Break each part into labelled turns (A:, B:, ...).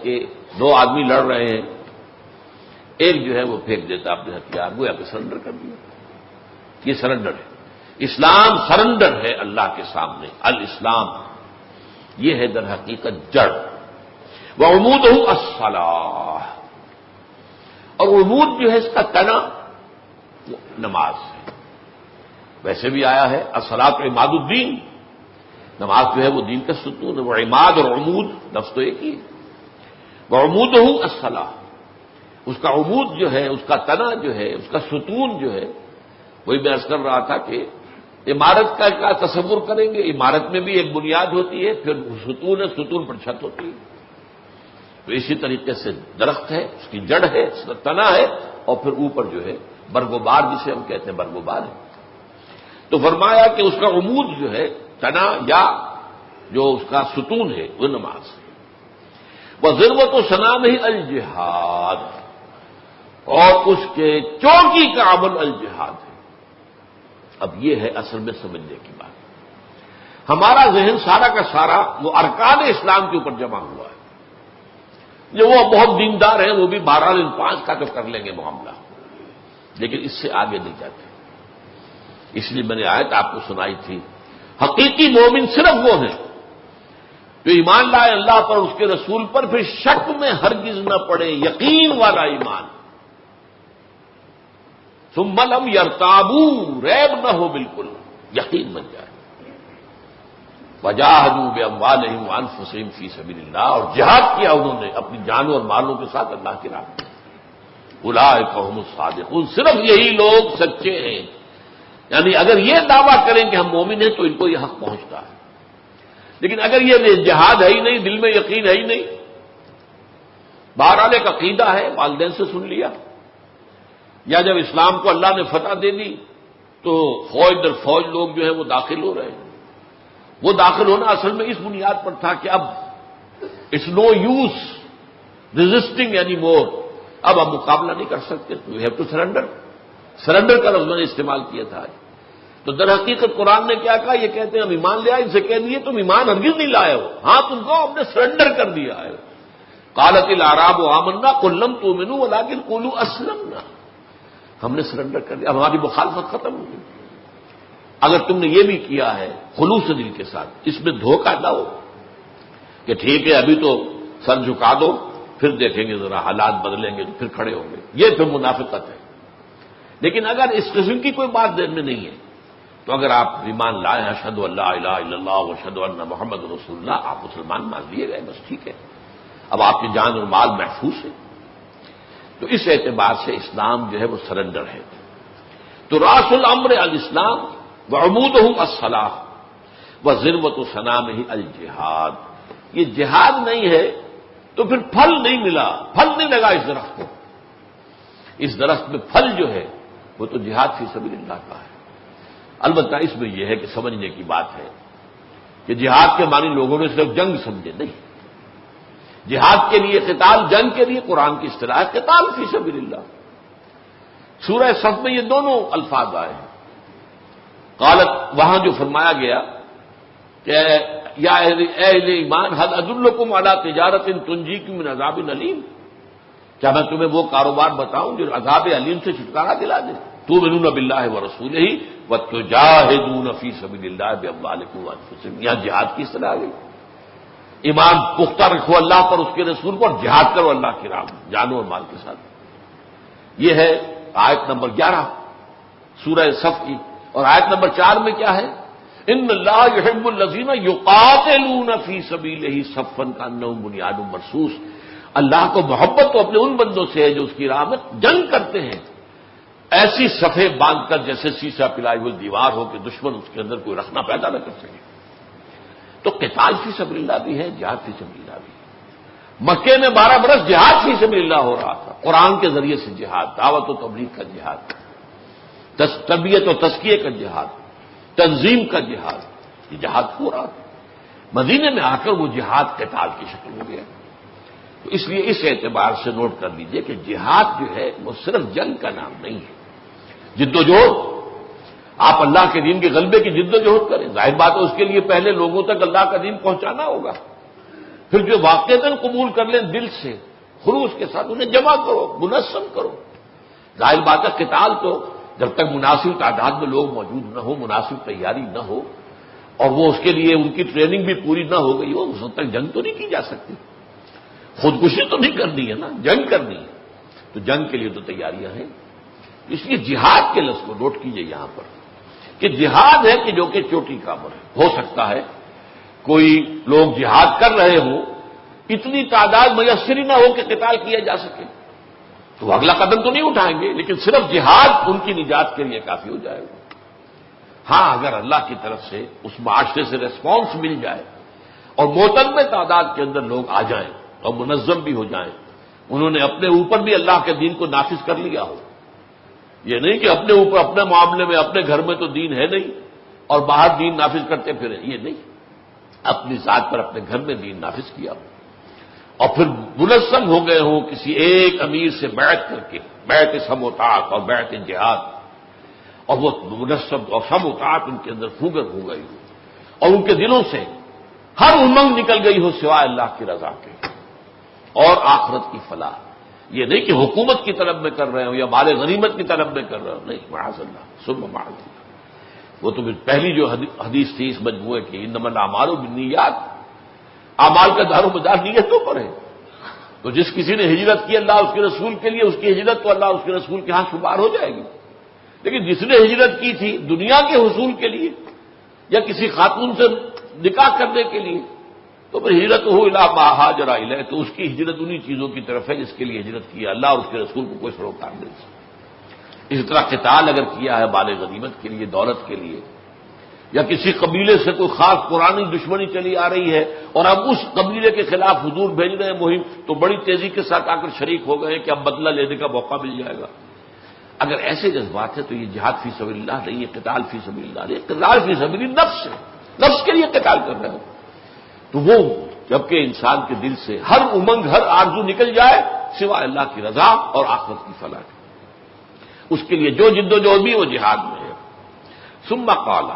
A: کہ دو آدمی لڑ رہے ہیں، ایک جو ہے وہ پھینک دیتا اپنے ہتھیار، گویا کہ سرنڈر کر دیا. یہ سرنڈر ہے. اسلام سرنڈر ہے اللہ کے سامنے. الاسلام یہ ہے در حقیقت جڑ. وعمودہ الصلاۃ، اور عمود جو ہے اس کا تنا وہ نماز ہے. ویسے بھی آیا ہے الصلاۃ عماد الدین، نماز جو ہے وہ دین کا ستون ہے. وہ عماد اور عمود لفظ تو ایک ہی ہے. وعمودہ الصلاۃ، اس کا عمود جو ہے، اس کا تنا جو ہے، اس کا ستون جو ہے، وہی میں عرض کر رہا تھا کہ عمارت کا تصور کریں گے، عمارت میں بھی ایک بنیاد ہوتی ہے، پھر ستون ہے، ستون پر چھت ہوتی ہے. تو اسی طریقے سے درخت ہے، اس کی جڑ ہے، اس کا تنا ہے، اور پھر اوپر جو ہے برگوبار، جسے ہم کہتے ہیں برگوبار ہے. تو فرمایا کہ اس کا عمود جو ہے، تنا یا جو اس کا ستون ہے، وہ نماز ہے. وذروۃ سنامہ الجہاد، اور اس کے چوکی کا عمل الجہاد ہے. اب یہ ہے اصل میں سمجھنے کی بات. ہمارا ذہن سارا کا سارا وہ ارکان اسلام کے اوپر جمع ہوا ہے. جو وہ بہت دیندار ہیں وہ بھی 12 دن 5 کا تو کر لیں گے معاملہ، لیکن اس سے آگے نہیں جاتے. اس لیے میں نے آیت آپ کو سنائی تھی. حقیقی مومن صرف وہ ہیں جو ایمان لائے اللہ پر، اس کے رسول پر، پھر شک میں ہرگز نہ پڑے، یقین والا ایمان. ثم لم یرتابوا، ریب نہ ہو، بالکل یقین بن جائے. وجاہدوا باموالہم وانفسہم فی سبیل اللہ، اور جہاد کیا انہوں نے اپنی جانوں اور مالوں کے ساتھ اللہ کی راہ میں. اولئک ھم الصادقون، صرف یہی لوگ سچے ہیں. یعنی اگر یہ دعویٰ کریں کہ ہم مومن ہیں تو ان کو یہ حق پہنچتا ہے. لیکن اگر یہ جہاد ہے ہی نہیں، دل میں یقین ہے ہی نہیں، بہرحال ایک عقیدہ ہے، والدین سے سن لیا، یا جب اسلام کو اللہ نے فتح دے دی تو فوج در فوج لوگ جو ہیں وہ داخل ہو رہے ہیں. وہ داخل ہونا اصل میں اس بنیاد پر تھا کہ اب it's no use resisting any more, اب ہم مقابلہ نہیں کر سکتے، we have to surrender. Surrender کا لفظ میں نے استعمال کیا تھا. تو در حقیقت قرآن نے کیا کہا؟ یہ کہتے ہیں ہم ایمان لے آئے. ان سے کہہ دیے تم ایمان ہرگز نہیں لائے ہو، ہاں تم کو ہم نے سرنڈر کر دیا ہے. قالت الاعراب آمنا قل لم تؤمنوا ولکن قولوا اسلمنا، ہم نے سرنڈر کر دیا، اب ہماری مخالفت ختم ہو گئی. اگر تم نے یہ بھی کیا ہے خلوص دل کے ساتھ، اس میں دھوکہ نہ ہو کہ ٹھیک ہے ابھی تو سر جھکا دو، پھر دیکھیں گے ذرا حالات بدلیں گے تو پھر کھڑے ہوں گے، یہ پھر منافقت ہے. لیکن اگر اس قسم کی کوئی بات دل میں نہیں ہے تو اگر آپ ایمان لائے ہیں اشہد ان لا الہ الا اللہ واشہد ان محمد رسول اللہ، آپ مسلمان مان لیے گئے، بس ٹھیک ہے، اب آپ کی جان اور مال محفوظ ہے. تو اس اعتبار سے اسلام جو ہے وہ سرنڈر ہے. تو راس الامر الاسلام وعمودہ الصلاۃ وذروۃ سنامہ الجہاد. یہ جہاد نہیں ہے تو پھر پھل نہیں ملا، پھل نہیں لگا اس درخت کو. اس درخت میں پھل جو ہے وہ تو جہاد فی سبیل اللہ کا ہے. البتہ اس میں یہ ہے کہ سمجھنے کی بات ہے کہ جہاد کے معنی لوگوں نے صرف جنگ سمجھے، نہیں. جہاد کے لیے قتال، جنگ کے لیے قرآن کی اصطلاح ہے قتال فی سبیل اللہ. سورہ صف میں یہ دونوں الفاظ آئے ہیں. قالت، وہاں جو فرمایا گیا کہ یا اہل ایمان هل ادلکم علی تجارت تنجیکم من عذاب علیم، کیا میں تمہیں وہ کاروبار بتاؤں جو عذاب علیم سے چھٹکارا دلا دے. تؤمنون باللہ ورسولہ وتجاہدون فی سبیل اللہ باموالکم وانفسکم، یہاں جہاد کی اصطلاح آ گئی. ایمان پختہ رکھو اللہ پر، اس کے رسول پر، جہاد کرو اللہ کی راہ میں جانوں اور مال کے ساتھ. یہ ہے آیت نمبر 11 سورہ صف کی. اور آیت نمبر 4 میں کیا ہے؟ ان اللہ یحب الذین یقاتلون فی سبیلہ صفا کانہم بنیان مرصوص. اللہ کو محبت تو اپنے ان بندوں سے ہے جو اس کی راہ میں جنگ کرتے ہیں، ایسی صفے باندھ کر جیسے سیسا پلائی ہوئی دیوار ہو کہ دشمن اس کے اندر کوئی رکھنا پیدا نہ کر سکے. تو قتال فی سبیل اللہ بھی ہے، جہاد فی سبیل اللہ بھی ہے. مکے میں 12 برس جہاد فی سبیل اللہ ہو رہا تھا، قرآن کے ذریعے سے جہاد، دعوت و تبلیغ کا جہاد، تربیت و تزکیے کا جہاد، تنظیم کا جہاد، یہ جہاد ہو رہا تھا. مدینے میں آ کر وہ جہاد قتال کی شکل ہو گیا. تو اس لیے اس اعتبار سے نوٹ کر لیجئے کہ جہاد جو ہے وہ صرف جنگ کا نام نہیں ہے. جد و جہد، آپ اللہ کے دین کے غلبے کی جد و جہد کریں. ظاہر بات ہے اس کے لیے پہلے لوگوں تک اللہ کا دین پہنچانا ہوگا. پھر جو واقعتاً قبول کر لیں دل سے خلوص کے ساتھ انہیں جمع کرو، منظم کرو۔ ظاہر بات ہے قتال تو جب تک مناسب تعداد میں لوگ موجود نہ ہو، مناسب تیاری نہ ہو، اور وہ اس کے لیے ان کی ٹریننگ بھی پوری نہ ہو گئی ہو، اس وقت تک جنگ تو نہیں کی جا سکتی۔ خودکشی تو نہیں کرنی ہے نا، جنگ کرنی ہے، تو جنگ کے لیے تو تیاریاں ہیں۔ اس لیے جہاد کے لفظ کو نوٹ کیجئے یہاں پر کہ جہاد ہے کہ جو کہ چوٹی کا امر ہے۔ ہو سکتا ہے کوئی لوگ جہاد کر رہے ہوں، اتنی تعداد میسر ہی نہ ہو کہ قتال کیا جا سکے، تو اگلا قدم تو نہیں اٹھائیں گے، لیکن صرف جہاد ان کی نجات کے لیے کافی ہو جائے گا۔ ہاں اگر اللہ کی طرف سے اس معاشرے سے ریسپانس مل جائے اور معتدل تعداد کے اندر لوگ آ جائیں اور منظم بھی ہو جائیں، انہوں نے اپنے اوپر بھی اللہ کے دین کو نافذ کر لیا ہو، یہ نہیں کہ اپنے اوپر اپنے معاملے میں اپنے گھر میں تو دین ہے نہیں اور باہر دین نافذ کرتے پھریں، یہ نہیں، اپنی ذات پر اپنے گھر میں دین نافذ کیا ہو اور پھر منظم ہو گئے ہوں کسی ایک امیر سے بیعت کر کے، بیعت سم و طاعت اور بیعت جہاد، اور وہ منظم اور سم و طاعت ان کے اندر پھوگر ہو گئی ہو اور ان کے دلوں سے ہر امنگ نکل گئی ہو سوائے اللہ کی رضا کے اور آخرت کی فلاح۔ یہ نہیں کہ حکومت کی طلب میں کر رہے ہوں یا مال غنیمت کی طلب میں کر رہے ہوں، نہیں، معاذ اللہ ثم معاذ اللہ۔ وہ تو پہلی جو حدیث تھی اس مجموعے کی، انما الاعمال بالنیات، اعمال کا دار و مدار نیتوں پر ہے۔ تو جس کسی نے ہجرت کی اللہ اس کے رسول کے لیے، اس کی ہجرت تو اللہ اس کے رسول کے ہاں شمار ہو جائے گی، لیکن جس نے ہجرت کی تھی دنیا کے حصول کے لیے یا کسی خاتون سے نکاح کرنے کے لیے، تو پھر ہجرت ہو الی ما ہاجر الیہ، تو اس کی ہجرت انہی چیزوں کی طرف ہے جس کے لیے ہجرت کی اللہ اور اس کے رسول کو کوئی سروکار نہیں سکتا۔ اس طرح قتال اگر کیا ہے مال غنیمت کے لیے، دولت کے لیے، یا کسی قبیلے سے کوئی خاص پرانی دشمنی چلی آ رہی ہے اور اب اس قبیلے کے خلاف حضور بھیج رہے ہیں مہم، تو بڑی تیزی کے ساتھ آ کر شریک ہو گئے کہ اب بدلہ لینے کا موقع مل جائے گا۔ اگر ایسے جذبات ہیں تو یہ جہاد فی سبیل اللہ نہیں، یہ قتال فی سبیل اللہ نہیں، قتال فی سبیل نفس ہے، نفس کے لیے قتال کر رہے ہو۔ تو وہ جبکہ انسان کے دل سے ہر امنگ، ہر آرزو نکل جائے سوائے اللہ کی رضا اور آخرت کی فلاح کے، اس کے لیے جو جد و جہد بھی وہ جہاد میں ہے۔ ثم قال،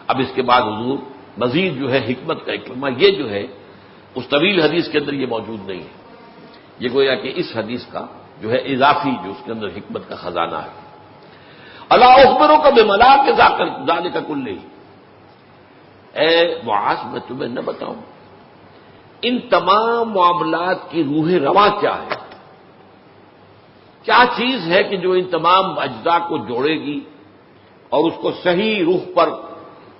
A: اب اس کے بعد حضور مزید جو ہے حکمت کا ایک لمحہ، یہ جو ہے اس طویل حدیث کے اندر یہ موجود نہیں ہے، یہ گویا کہ اس حدیث کا جو ہے اضافی جو اس کے اندر حکمت کا خزانہ ہے۔ الا اخبرک بملاک ذالک کلہ، اے معاذ میں تمہیں نہ بتاؤں ان تمام معاملات کی روح رواں کیا ہے، کیا چیز ہے کہ جو ان تمام اجزاء کو جوڑے گی اور اس کو صحیح روح پر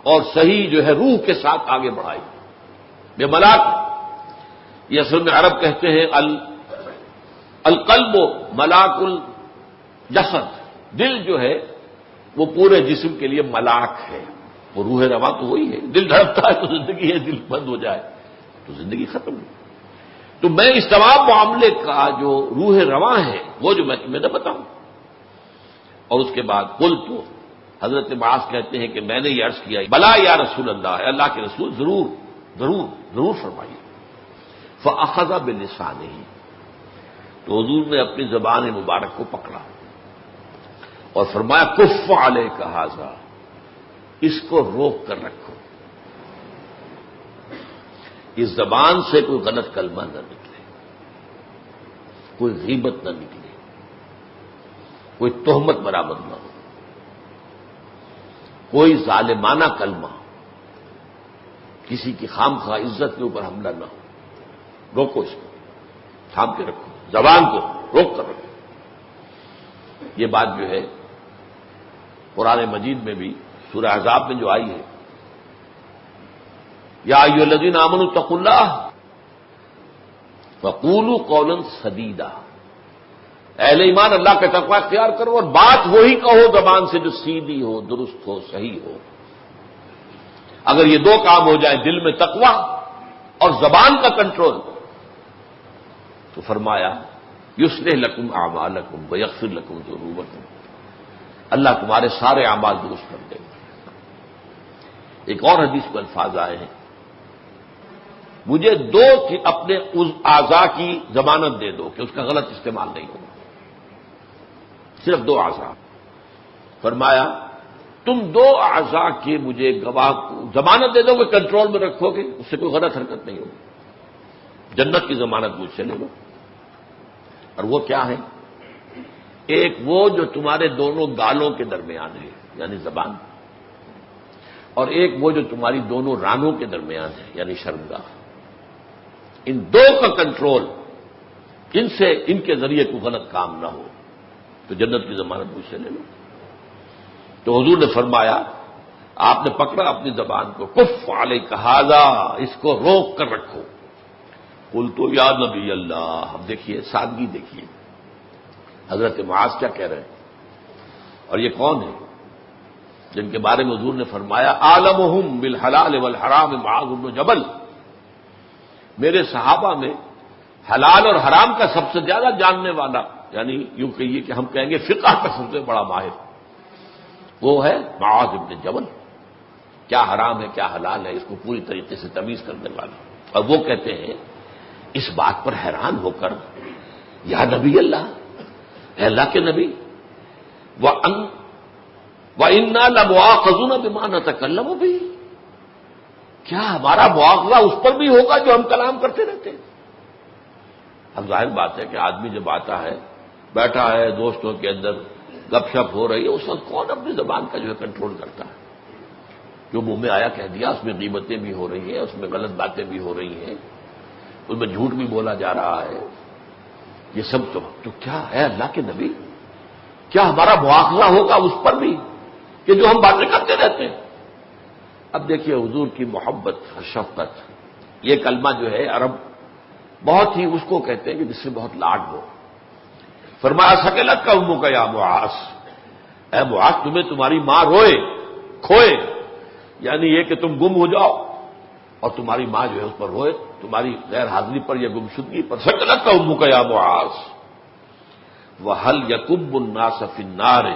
A: اور صحیح جو ہے روح کے ساتھ آگے بڑھائے گی۔ بملاک یہ اصل میں عرب کہتے ہیں القلب ملاک الجسد، دل جو ہے وہ پورے جسم کے لیے ملاک ہے، وہ روح رواں تو وہی ہے، دل دھڑکتا ہے تو زندگی ہے، دل بند ہو جائے تو زندگی ختم ہے۔ تو میں اس تمام معاملے کا جو روح رواں ہے وہ جو میں تمہیں نہ بتاؤں۔ اور اس کے بعد قل تو حضرت معاذ کہتے ہیں کہ میں نے یہ عرض کیا بلا یا رسول اللہ، اللہ کے رسول ضرور ضرور ضرور فرمائیے۔ فاخذ بلسانہ، تو حضور نے اپنی زبان مبارک کو پکڑا اور فرمایا کف علیک ھذا، اس کو روک کر رکھو، اس زبان سے کوئی غلط کلمہ نہ نکلے، کوئی غیبت نہ نکلے، کوئی تہمت برآمد نہ ہو، کوئی ظالمانہ کلمہ، کسی کی خام خواہ عزت کے اوپر حملہ نہ ہو، روکو اس کو، تھام کے رکھو، زبان کو روک کر رکھو۔ یہ بات جو ہے قرآن مجید میں بھی سورہ احزاب میں جو آئی ہے، یا ایھا الذین آمنوا اتقوا اللہ وقولوا قولا سدیدا، اہل ایمان اللہ کا تقوی اختیار کرو اور بات وہی کہو زبان سے جو سیدھی ہو، درست ہو، صحیح ہو۔ اگر یہ دو کام ہو جائیں، دل میں تقوی اور زبان کا کنٹرول، تو فرمایا یصلح لکم اعمالکم ویغفر لکم ذنوبکم، اللہ تمہارے سارے اعمال درست کر دے گا۔ ایک اور حدیث میں الفاظ آئے ہیں، مجھے دو اپنے اعضاء کی ضمانت دے دو کہ اس کا غلط استعمال نہیں ہوگا، صرف دو اعضاء۔ فرمایا تم دو اعضاء کے مجھے گواہ ضمانت دے دو کہ کنٹرول میں رکھو گے، اس سے کوئی غلط حرکت نہیں ہوگی۔ جنت کی ضمانت مجھ سے لے لو. اور وہ کیا ہے؟ ایک وہ جو تمہارے دونوں گالوں کے درمیان ہے یعنی زبان، اور ایک وہ جو تمہاری دونوں رانوں کے درمیان ہے یعنی شرمگاہ. ان دو کا کنٹرول، ان سے ان کے ذریعے کوئی غلط کام نہ ہو تو جنت کی ضمانت مجھ سے لے لو. تو حضور نے فرمایا، آپ نے پکڑا اپنی زبان کو، کف علیک ھذا، اس کو روک کر رکھو. قلت یا نبی اللہ، اب دیکھیے سادگی دیکھیے، حضرت معاذ کیا کہہ رہے ہیں. اور یہ کون ہے جن کے بارے میں حضور نے فرمایا عالمہم بالحلال والحرام معاذ بن جبل، میرے صحابہ میں حلال اور حرام کا سب سے زیادہ جاننے والا، یعنی یوں کہیے کہ ہم کہیں گے فقہ کا سب سے بڑا ماہر، وہ ہے معاذ بن جبل. کیا حرام ہے کیا حلال ہے اس کو پوری طریقے سے تمیز کرنے والا. اور وہ کہتے ہیں اس بات پر حیران ہو کر، یا نبی اللہ، اے اللہ کے نبی، وَإِنَّا لَمُؤَاخَذُونَ بِمَا نَتَكَلَّمُ بِهِ، کیا ہمارا مواخذہ اس پر بھی ہوگا جو ہم کلام کرتے رہتے ہیں؟ اب ظاہر بات ہے کہ آدمی جب آتا ہے، بیٹھا ہے، دوستوں کے اندر گپ شپ ہو رہی ہے، اس وقت کون اپنی زبان کا جو ہے کنٹرول کرتا ہے؟ جو منہ میں آیا کہہ دیا، اس میں غیبتیں بھی ہو رہی ہیں، اس میں غلط باتیں بھی ہو رہی ہیں، اس میں جھوٹ بھی بولا جا رہا ہے. یہ سب تو کیا ہے اللہ کے نبی، کیا ہمارا مواخذہ ہوگا اس پر بھی کہ جو ہم باتیں کرتے رہتے ہیں؟ اب دیکھیے حضور کی محبت اور شفقت، یہ کلمہ جو ہے عرب بہت ہی اس کو کہتے ہیں کہ جس سے بہت لاڈ ہو. فرمایا ثقلت کا امو کا یا معاذ، اے معاذ تمہیں تمہاری ماں روئے کھوئے، یعنی یہ کہ تم گم ہو جاؤ اور تمہاری ماں جو ہے اس پر روئے تمہاری غیر حاضری پر یا گمشدگی پر. ثقلت کا امو کا یا معاذ، وَهَلْ يَكُبُّ النَّاسَ فِي النَّارِ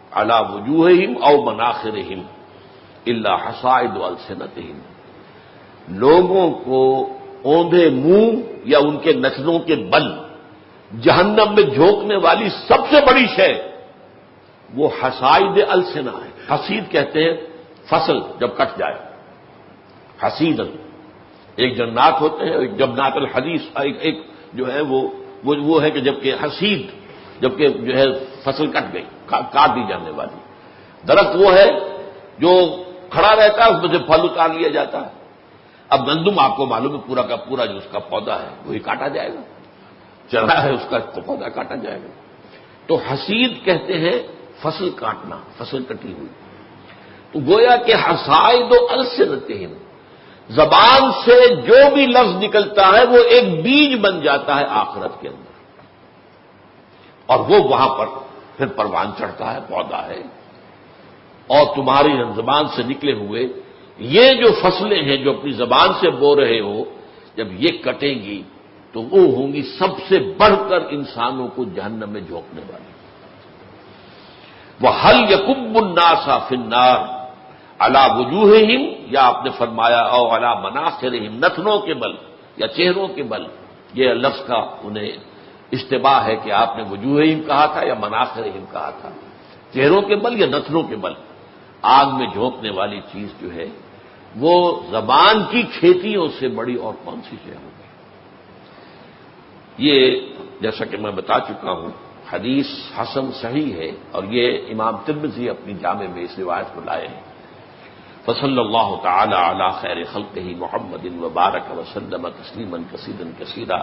A: عَلَى وُجُوهِهِمْ أَوْ مَنَاخِرِهِمْ إِلَّا حَصَائِدُ أَلْسِنَتِهِمْ، لوگوں کو اوندھے منہ یا ان کے نتنوں کے بل جہنم میں جھونکنے والی سب سے بڑی شے وہ حصائد السنہ ہے. حصید کہتے ہیں فصل جب کٹ جائے، حصید ایک جنات ہوتے ہیں، ایک جبنات الحدیث، ایک جو ہے وہ ہے کہ جبکہ حصید جبکہ جو ہے فصل کٹ گئی، کاٹ دی جانے والی. درخت وہ ہے جو کھڑا رہتا ہے، اس میں سے پھل اتار لیا جاتا ہے. اب گندم آپ کو معلوم ہے پورا کا پورا جو اس کا پودا ہے وہی کاٹا جائے گا، چرا ہے اس کا پودا کاٹا جائے گا. تو حصید کہتے ہیں فصل کاٹنا، فصل کٹی ہوئی. تو گویا کہ حصائد السنتہم، زبان سے جو بھی لفظ نکلتا ہے وہ ایک بیج بن جاتا ہے آخرت کے اندر، اور وہ وہاں پر پھر پروان چڑھتا ہے، پودا ہے. اور تمہاری زبان سے نکلے ہوئے یہ جو فصلیں ہیں جو اپنی زبان سے بو رہے ہو، جب یہ کٹیں گی تو وہ ہوں گی سب سے بڑھ کر انسانوں کو جہنم میں جھونکنے والی. وَهَلْ يَكُبُّ النَّاسَ فِي النَّارِ عَلَى وُجُوهِهِمْ، یا آپ نے فرمایا او عَلَى مَنَاخِرِهِمْ، نتنوں کے بل یا چہروں کے بل. یہ لفظ کا انہیں اشتباہ ہے کہ آپ نے وجوہہم کہا تھا یا مناخرہم کہا تھا. چہروں کے بل یا نتنوں کے بل. آگ میں جھونکنے والی چیز جو ہے وہ زبان کی کھیتیوں سے بڑی اور کون سی شے ہوگی. یہ جیسا کہ میں بتا چکا ہوں حدیث حسن صحیح ہے، اور یہ امام ترمذی اپنی جامع میں اس روایت کو لائے ہیں. فصلی اللہ تعالی علی خیر خلقہ محمد وبارک وسلم تسلیما کثیرا کثیرا.